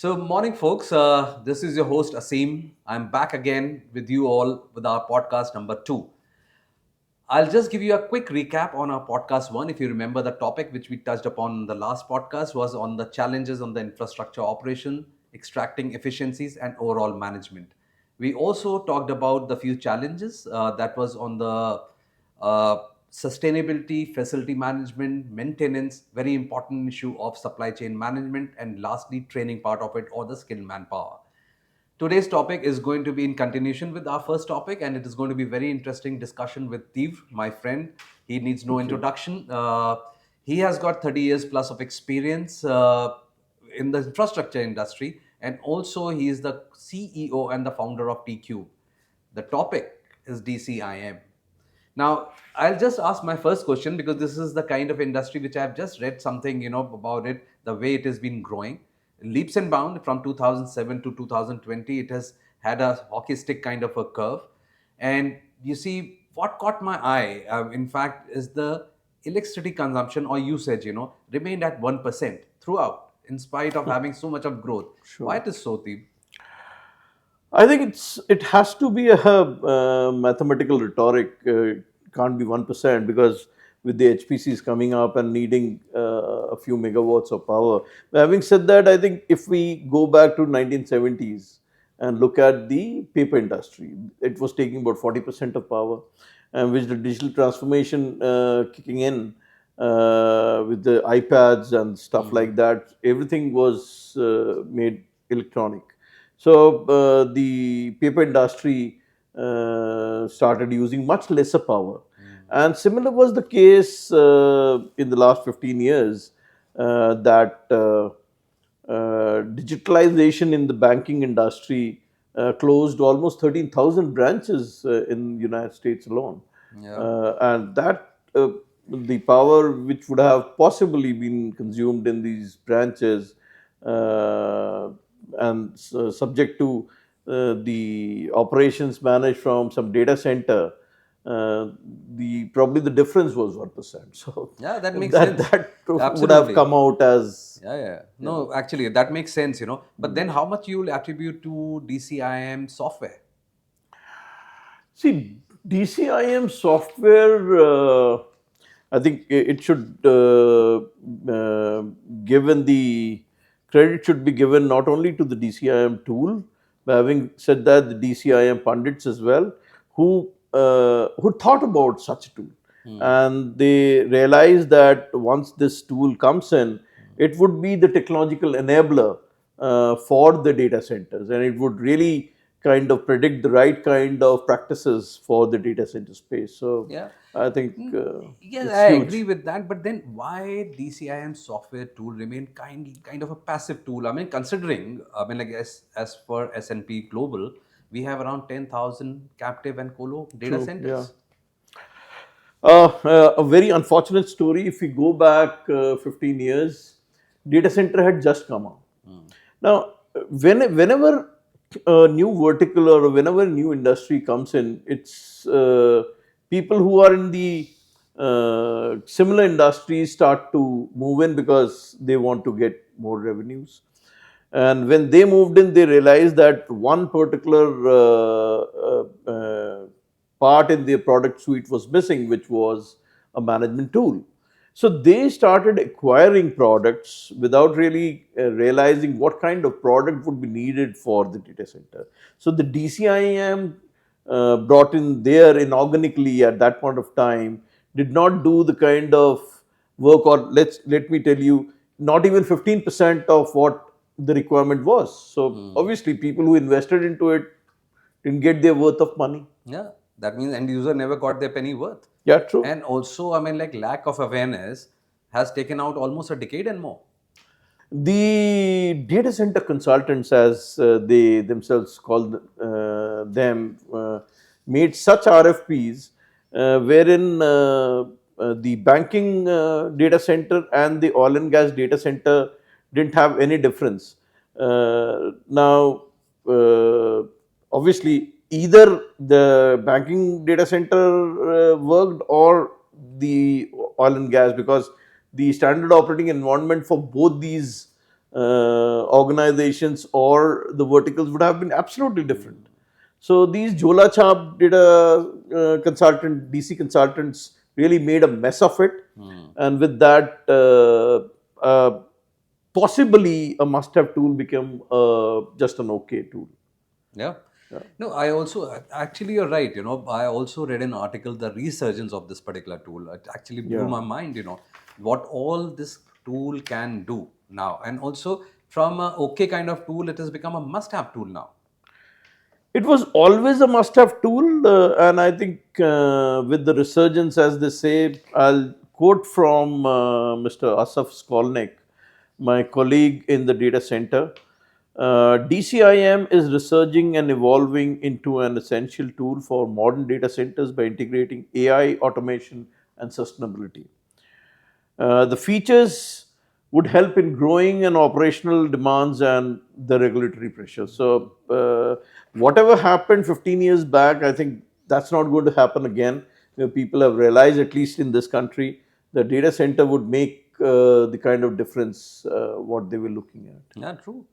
Morning, folks. This is your host, Asim. I'm back again with you all with our podcast number 2. I'll just give you a quick recap on our podcast 1. If you remember, the topic which we touched upon in the last podcast was on the challenges on the infrastructure operation, extracting efficiencies, and overall management. We also talked about the few challenges that was on the uh, sustainability, facility management, maintenance, very important issue of supply chain management, and lastly, training part of it or the skilled manpower. Today's topic is going to be in continuation with our first topic, and it is going to be very interesting discussion with Dev, my friend. He needs no Thank you. introduction. He has got 30 years plus of experience in the infrastructure industry, and also he is the CEO and the founder of TeeCube. The topic is DCIM. Now, I'll just ask my first question because this is the kind of industry which I've just read something, about it, the way it has been growing. Leaps and bounds from 2007 to 2020, it has had a hockey stick kind of a curve. And you see, what caught my eye, in fact, is the electricity consumption or usage, remained at 1% throughout, in spite of having so much of growth. Why Sure. it is so, Deep? I think it has to be a mathematical rhetoric. It can't be 1% because with the HPCs coming up and needing a few megawatts of power. But having said that, I think if we go back to 1970s and look at the paper industry, it was taking about 40% of power, and with the digital transformation kicking in with the iPads and stuff Hmm. like that, everything was made electronic. So the paper industry started using much lesser power. Hmm. And similar was the case in the last 15 years that digitalization in the banking industry closed almost 13,000 branches in the United States alone. Yeah. And that the power which would have possibly been consumed in these branches uh, and subject to the operations managed from some data center, the probably the difference was 1%. So Yeah, that makes that sense. that would have Absolutely. come out as Yeah, yeah. yeah. No, actually, that makes sense, But then Mm. how much you will attribute to DCIM software? See, DCIM software, I think it should, given the credit should be given not only to the DCIM tool, but having said that, the DCIM pundits as well, who thought about such a tool. Hmm. And they realized that once this tool comes in, it would be the technological enabler for the data centers, and it would really kind of predict the right kind of practices for the data center space. So Yeah. I think Yes, it's I agree huge. with that. But then why DCIM software tool remain kind of a passive tool? I mean, considering, like as for S&P Global, we have around 10,000 captive and colo data True. Yeah. centers. A very unfortunate story. If we go back 15 years, data center had just come out. Hmm. Now, whenever a new vertical or whenever a new industry comes in, it's people who are in the similar industries start to move in because they want to get more revenues. And when they moved in, they realized that one particular part in their product suite was missing, which was a management tool. So they started acquiring products without really realizing what kind of product would be needed for the data center. So the DCIM brought in there inorganically at that point of time did not do the kind of work, or let me tell you, not even 15% of what the requirement was. So Hmm. obviously people who invested into it didn't get their worth of money. Yeah, that means end user never got their penny worth. Yeah, true. And also, like lack of awareness has taken out almost a decade and more. The data center consultants, as they themselves call them, made such RFPs wherein the banking data center and the oil and gas data center didn't have any difference. Now, obviously, either the banking data center worked or the oil and gas, because the standard operating environment for both these organizations or the verticals would have been absolutely different. So these Jola Chap data DC consultants really made a mess of it, and with that, possibly a must-have tool became just an okay tool. Yeah. Yeah. No, I also actually you're right. I also read an article, the resurgence of this particular tool. It actually blew Yeah. my mind. What all this tool can do now, and also from a okay kind of tool, it has become a must-have tool now. It was always a must-have tool, and I think with the resurgence, as they say, I'll quote from Mr. Asaf Skolnick, my colleague in the data center. DCIM is resurging and evolving into an essential tool for modern data centers by integrating AI, automation, and sustainability. The features would help in growing and operational demands and the regulatory pressure. So, whatever happened 15 years back, I think that's not going to happen again. People have realized, at least in this country, the data center would make the kind of difference what they were looking at. Yeah, true.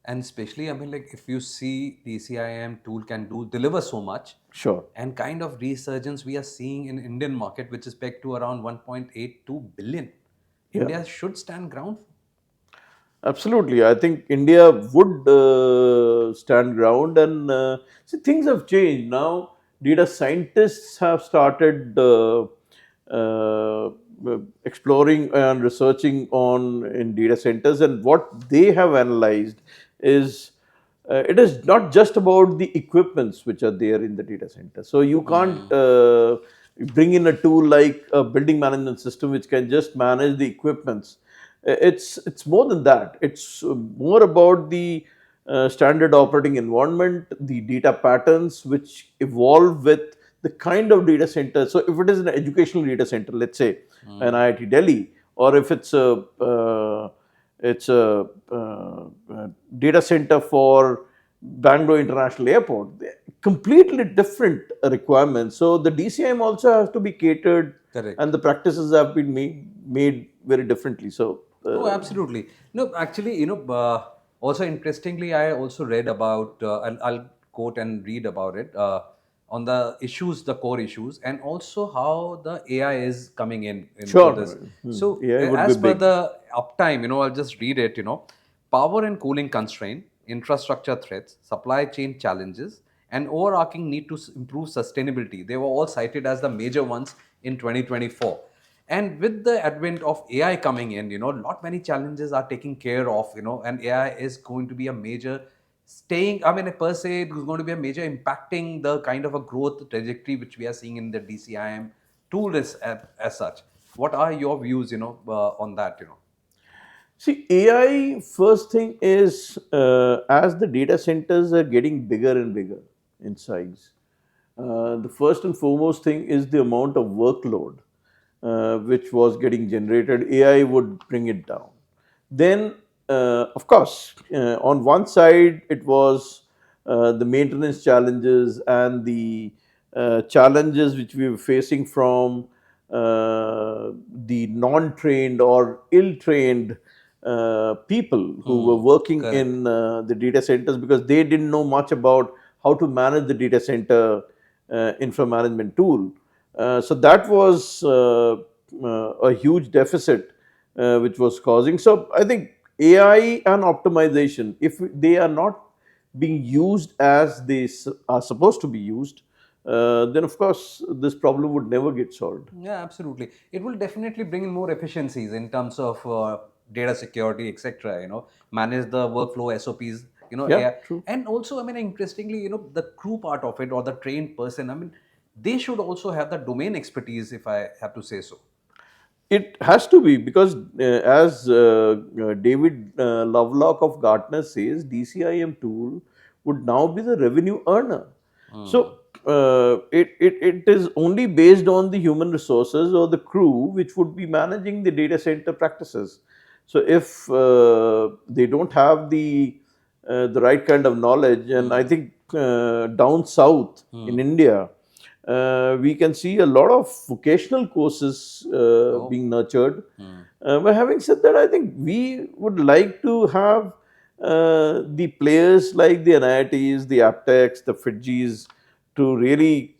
And especially, I mean, like if you see DCIM tool can deliver so much, Sure. and kind of resurgence we are seeing in Indian market, which is pegged to around 1.82 billion. Yeah. India should stand ground. Absolutely. I think India would stand ground, and see, things have changed. Now, data scientists have started uh, exploring and researching on in data centers, and what they have analyzed is it is not just about the equipments which are there in the data center. So you can't bring in a tool like a building management system which can just manage the equipments. It's more than that. It's more about the standard operating environment, the data patterns which evolve with the kind of data center. So if it is an educational data center, let's say an IIT Delhi, or if it's a data center for Bangalore International Airport, they're completely different requirements. So the DCIM also has to be catered, Correct. and the practices have been made very differently. So Oh, absolutely. No, actually, also interestingly, I also read about, I'll quote and read about it, on the issues, the core issues, and also how the AI is coming into this. sure, So, AI would be as per big. the uptime, I'll just read it, power and cooling constraint, infrastructure threats, supply chain challenges, and overarching need to improve sustainability. They were all cited as the major ones in 2024. And with the advent of AI coming in, lot many challenges are taken care of, and AI is going to be a major per se, it's going to be a major impacting the kind of a growth trajectory which we are seeing in the DCIM tool as such. What are your views, on that? See, AI, first thing is as the data centers are getting bigger and bigger in size, the first and foremost thing is the amount of workload which was getting generated. AI would bring it down. Then, of course, on one side, it was the maintenance challenges and the challenges which we were facing from the non-trained or ill-trained people who were working Correct. in the data centers, because they didn't know much about how to manage the data center infra management tool. So that was a huge deficit which was causing. So I think AI and optimization, if they are not being used as they are supposed to be used, then of course this problem would never get solved. Yeah, absolutely. It will definitely bring in more efficiencies in terms of data security, etc. Manage the workflow SOPs. Yeah, AI. true. And also, I mean, interestingly, the crew part of it or the trained person. I mean, they should also have the domain expertise, if I have to say so. It has to be, because as David Lovelock of Gartner says, DCIM tool would now be the revenue earner. So it is only based on the human resources or the crew which would be managing the data center practices. So if they don't have the right kind of knowledge, and I think down south in India, we can see a lot of vocational courses Oh. being nurtured. Hmm. But having said that, I think we would like to have the players like the NIITs, the aptechs, the FITGs to really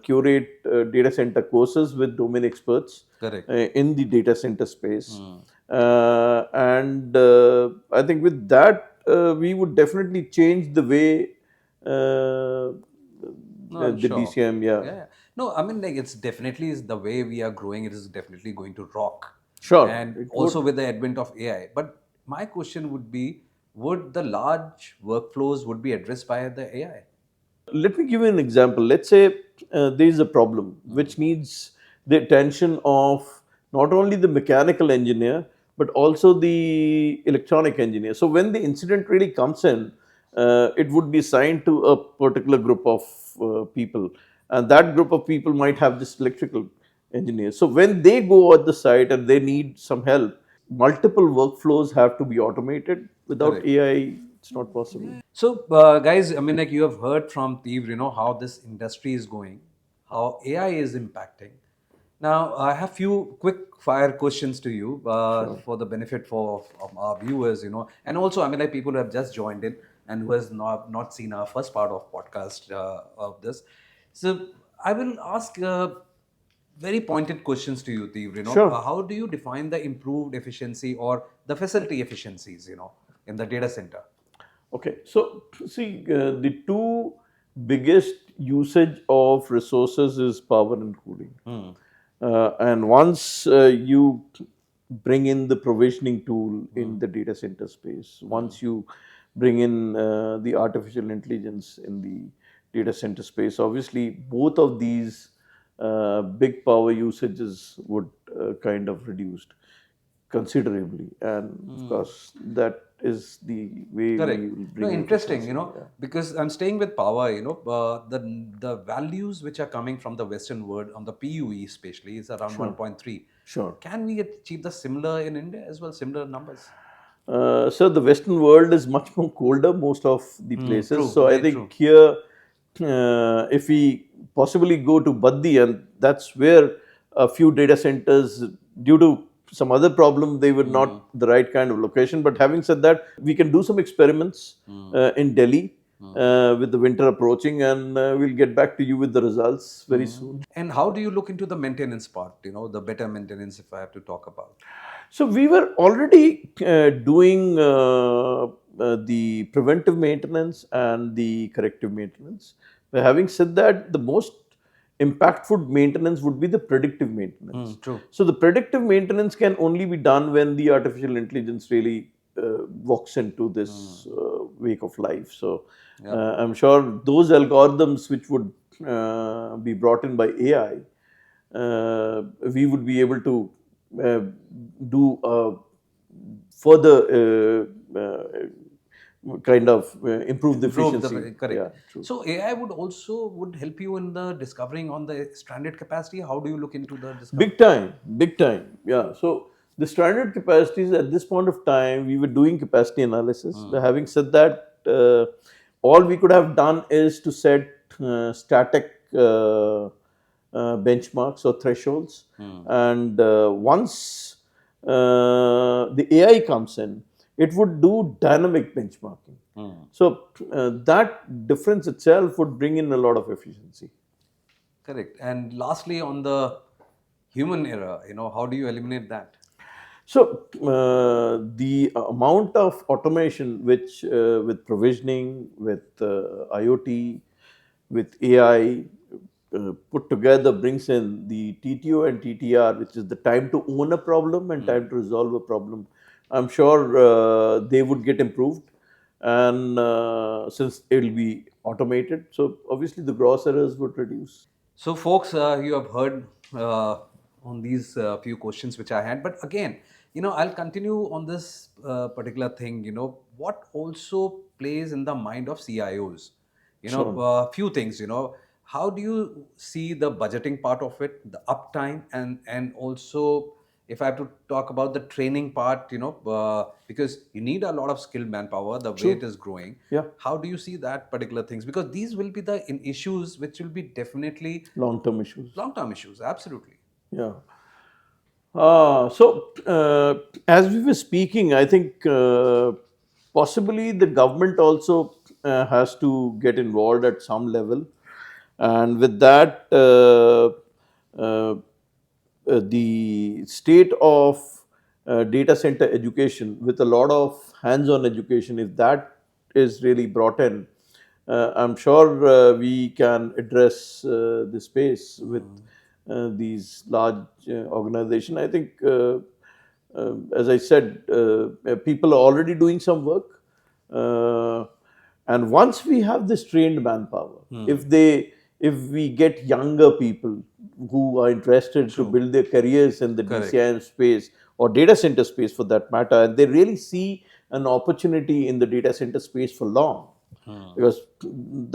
curate data center courses with domain experts Correct. in the data center space. Hmm. And I think with that, we would definitely change the way No, I'm the sure. DCIM, yeah. Yeah. No, I mean, like, it's definitely is the way we are growing. It is definitely going to rock, Sure, and it also would. with the advent of AI. But my question would be: would the large workflows would be addressed by the AI? Let me give you an example. Let's say there is a problem which needs the attention of not only the mechanical engineer but also the electronic engineer. So when the incident really comes in, it would be assigned to a particular group of people, and that group of people might have this electrical engineer. So when they go at the site and they need some help, multiple workflows have to be automated. Without Correct. AI, it's not possible. So, guys, I mean, like you have heard from Steve, how this industry is going, how AI is impacting. Now, I have few quick fire questions to you Sure. for the benefit of our viewers, and also, I mean, like people who have just joined in and who has not seen our first part of podcast of this. So, I will ask very pointed questions to you, Steve. Sure. How do you define the improved efficiency or the facility efficiencies, in the data center? Okay, so see, the two biggest usage of resources is power and cooling. Hmm. And once you bring in the provisioning tool in the data center space, once you bring in the artificial intelligence in the data center space, obviously both of these big power usages would kind of reduced considerably, and of course that is the way we Correct. will No, bring interesting, efficiency. Yeah. because I'm staying with power, the values which are coming from the Western world on the PUE especially is around Sure. 1.3. Sure. Can we achieve the similar in India as well, similar numbers? So the Western world is much more colder, most of the places. True, So I very think true. here, if we possibly go to Baddi, and that's where a few data centers, due to some other problem, they were not the right kind of location. But having said that, we can do some experiments in Delhi with the winter approaching, and we'll get back to you with the results very soon. And how do you look into the maintenance part, the better maintenance if I have to talk about? So we were already doing the preventive maintenance and the corrective maintenance. But having said that, the most impactful maintenance would be the predictive maintenance. True. So the predictive maintenance can only be done when the artificial intelligence really walks into this wake of life. So Yep. I'm sure those algorithms which would be brought in by AI, we would be able to uh, do further kind of improve the Improve the efficiency. correct. Yeah, true. So AI would help you in the discovering on the stranded capacity. How do you look into the discovery? Big time, big time. Yeah. So the standard capacities at this point of time, we were doing capacity analysis. But having said that, all we could have done is to set static benchmarks or thresholds. And once the AI comes in, it would do dynamic benchmarking. So that difference itself would bring in a lot of efficiency. Correct. And lastly, on the human error, how do you eliminate that? So the amount of automation which with provisioning, with IoT, with AI put together brings in the TTO and TTR, which is the time to own a problem and time to resolve a problem. I'm sure they would get improved, and since it will be automated, so obviously the gross errors would reduce. So, folks, you have heard on these few questions which I had, but again, I'll continue on this particular thing. What also plays in the mind of CIOs. Sure. Few things. How do you see the budgeting part of it, the uptime, and also if I have to talk about the training part, because you need a lot of skilled manpower, the way it True. is growing. Yeah. How do you see that particular things? Because these will be the issues which will be definitely Long-term issues. long-term issues. Absolutely. Yeah. As we were speaking, I think possibly the government also has to get involved at some level. And with that, the state of data center education with a lot of hands-on education, if that is really brought in, I'm sure we can address the space with these large organizations. I think, as I said, people are already doing some work. Uh, and once we have this trained manpower, if we get younger people who are interested to True. build their careers in the Correct. DCIM space or data center space for that matter, and they really see an opportunity in the data center space for long, because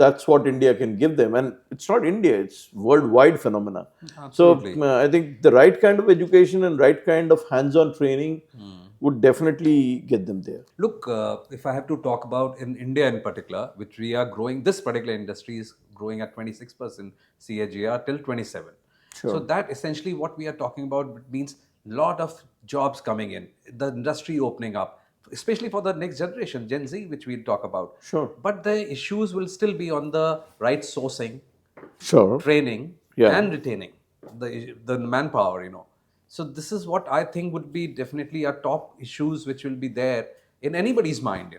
that's what India can give them. And it's not India, it's worldwide phenomena. So Absolutely. I think the right kind of education and right kind of hands-on training would definitely get them there. Look, if I have to talk about in India in particular, which we are growing, this particular industry is growing at 26% CAGR till 27. So Sure. that essentially what we are talking about means lot of jobs coming in, the industry opening up, especially for the next generation, Gen Z, which we'll talk about. Sure. But the issues will still be on the right sourcing, Sure. training, Yeah. and retaining the manpower. So this is what I think would be definitely a top issues which will be there in anybody's mind.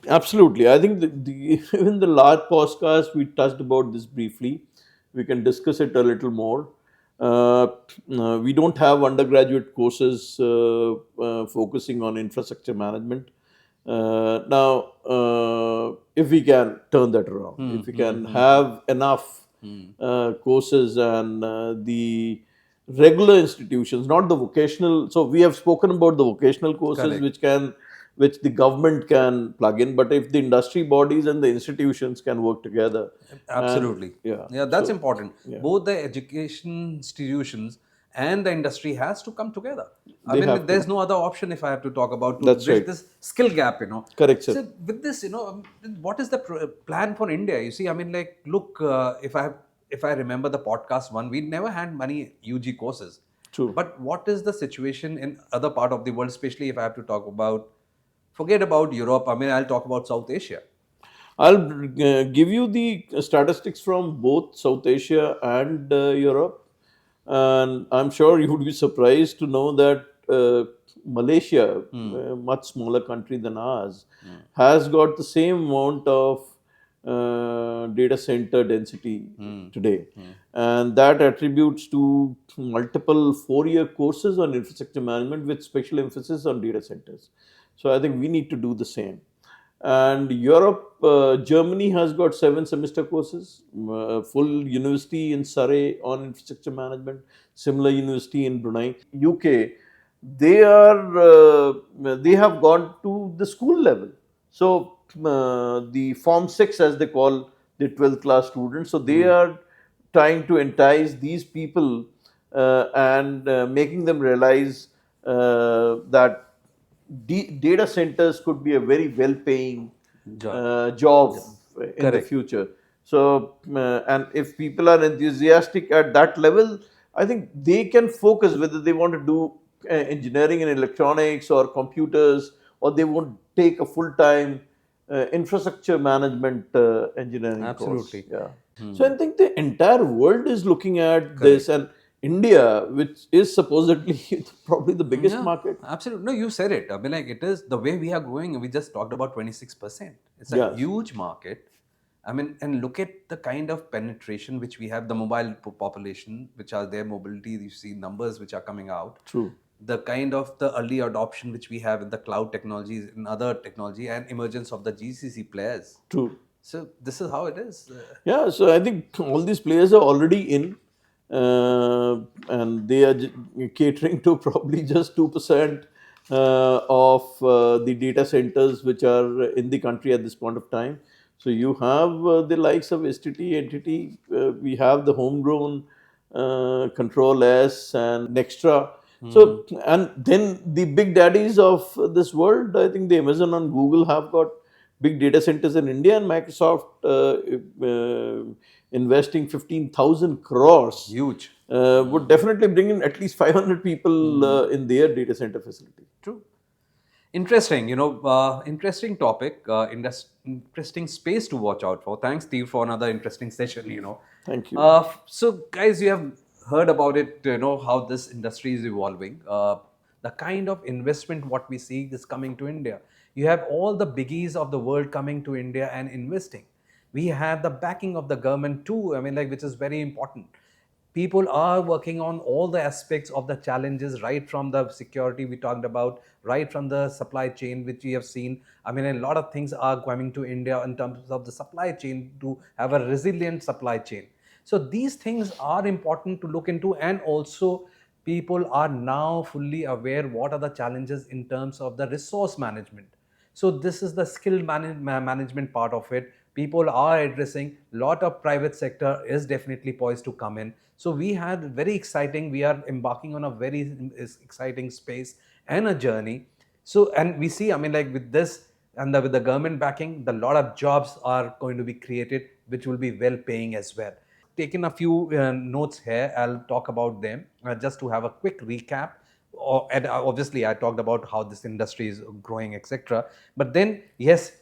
Absolutely. I think even the large podcast, we touched about this briefly. We can discuss it a little more. Uh, we don't have undergraduate courses focusing on infrastructure management. If we can turn that around, if we can have enough courses and the regular institutions, not the vocational. So we have spoken about the vocational courses, Correct. which the government can plug in. But if the industry bodies and the institutions can work together, and Absolutely. yeah, Yeah, that's so important. yeah, Both the education institutions and the industry has to come together. I they mean, have there's to. no other option if I have to talk about to That's bridge right. this skill gap. Correct, sir. So with this, what is the plan for India? You see, I mean, like, look, if I remember the podcast one, we never had many UG courses. True. But what is the situation in other part of the world, especially if I have to talk about, forget about Europe. I mean, I'll talk about South Asia. I'll give you the statistics from both South Asia and Europe, and I'm sure you would be surprised to know that Malaysia, a much smaller country than ours, has got the same amount of data center density today, and that attributes to multiple four-year courses on infrastructure management with special emphasis on data centers. So I think we need to do the same. And Europe, Germany has got 7 semester courses, full university in Surrey on infrastructure management, similar university in Brunei. UK, they have gone to the school level. So the Form 6, as they call the 12th class students, so they are trying to entice these people and making them realize that data centers could be a very well-paying job in the Correct. future. So, and if people are enthusiastic at that level, I think they can focus whether they want to do engineering in electronics or computers, or they would take a full-time infrastructure management engineering course. Absolutely. Yeah. So I think the entire world is looking at this, and India, which is supposedly probably the biggest Yeah, market. absolutely. No, you said it. I mean, like, it is the way we are growing. We just talked about 26%. It's a Yes. huge market. I mean, and look at the kind of penetration which we have, the mobile population, which are their mobility. You see numbers which are coming out. True. The kind of the early adoption which we have in the cloud technologies, in other technology, and emergence of the GCC players. True. So this is how it is. Yeah, so I think all these players are already in, and they are catering to probably just 2% of the data centers which are in the country at this point of time. So you have the likes of STT, entity, we have the homegrown Control S and Nextra. So, and then the big daddies of this world, I think the Amazon and Google have got big data centers in India, and Microsoft investing 15,000 crores Huge. would definitely bring in at least 500 people in their data center facility. True. Interesting, interesting topic, interesting space to watch out for. Thanks, Steve, for another interesting session. Thank you. So, guys, you have heard about it, how this industry is evolving. The kind of investment what we see is coming to India. You have all the biggies of the world coming to India and investing. We have the backing of the government too, which is very important. People are working on all the aspects of the challenges, right from the security we talked about, right from the supply chain which we have seen. A lot of things are coming to India in terms of the supply chain to have a resilient supply chain. So these things are important to look into, and also people are now fully aware what are the challenges in terms of the resource management. So this is the skill management part of it. People are addressing. Lot of private sector is definitely poised to come in. So we had very exciting. We are embarking on a very exciting space and a journey. So, and we see, with this and with the government backing, the lot of jobs are going to be created, which will be well paying as well. Taken a few notes here. I'll talk about them just to have a quick recap. And obviously, I talked about how this industry is growing, etc. But then, yes,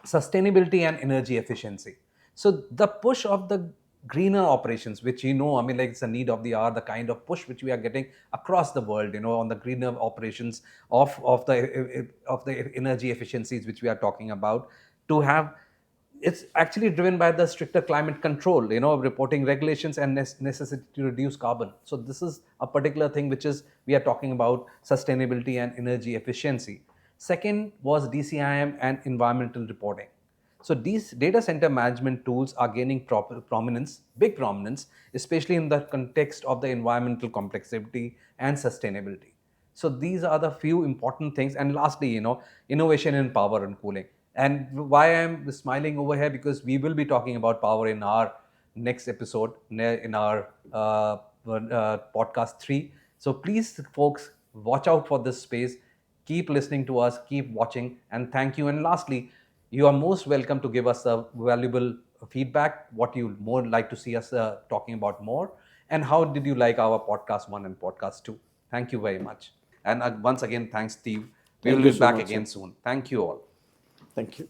sustainability and energy efficiency. So the push of the greener operations, which it's a need of the hour, the kind of push which we are getting across the world, on the greener operations of the energy efficiencies which we are talking about, to have. It's actually driven by the stricter climate control, reporting regulations and necessity to reduce carbon. So this is a particular thing which is we are talking about sustainability and energy efficiency. Second was DCIM and environmental reporting. So these data center management tools are gaining big prominence, especially in the context of the environmental complexity and sustainability. So these are the few important things. And lastly, innovation in power and cooling. And why I'm smiling over here, because we will be talking about power in our next episode, in our podcast 3. So please, folks, watch out for this space. Keep listening to us, keep watching, and thank you. And lastly, you are most welcome to give us a valuable feedback, what you more like to see us talking about more, and how did you like our podcast 1 and podcast 2. Thank you very much. And once again, thanks, Steve. We Thank will you be so back much, again sir. soon. Thank you all. Thank you.